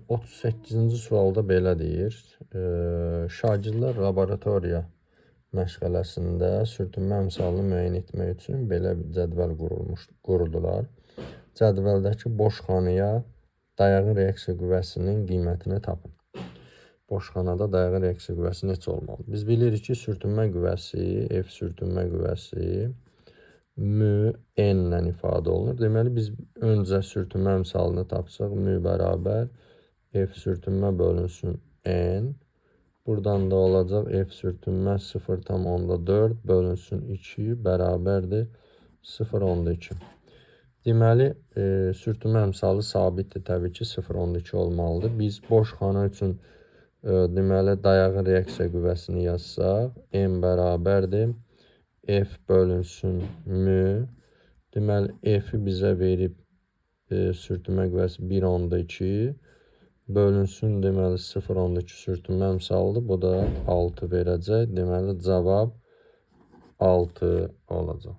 38-ci sualda belə deyir. Şagirdlər laboratoriya məşğələsində sürtünmə əmsalını müəyyən etmək üçün belə bir cədvəl qurdular. Cədvəldəki boş xanaya dayağı reaksiya qüvvəsinin qiymətini tapın. Boş xanada dayağı reaksiya qüvvəsi neçə olmalıdır? Biz bilirik ki, sürtünmə qüvvəsi, F sürtünmə qüvvəsi mü n ilə ifadə olunur. Deməli, biz öncə sürtünmə əmsalını tapsaq, mü bərabər F sürtünmə bölünsün n. Buradan da olacaq F sürtünmə 0,4 bölünsün 2 bərabərdir 0,2. Deməli, sürtünmə əmsalı sabitdir. Təbii ki, 0,2 olmalıdır. Biz boş xana üçün deməli, dayağı reaksiya qüvvəsini yazsaq, n bərabərdir F bölünsün mü. Deməli, F-i bizə verib sürtünmə qüvvəsi 1,2 bölünsün, deməli 0,2 sürtünmə əmsalıdır. Bu da 6 verəcək. Deməli, cavab 6 olacaq.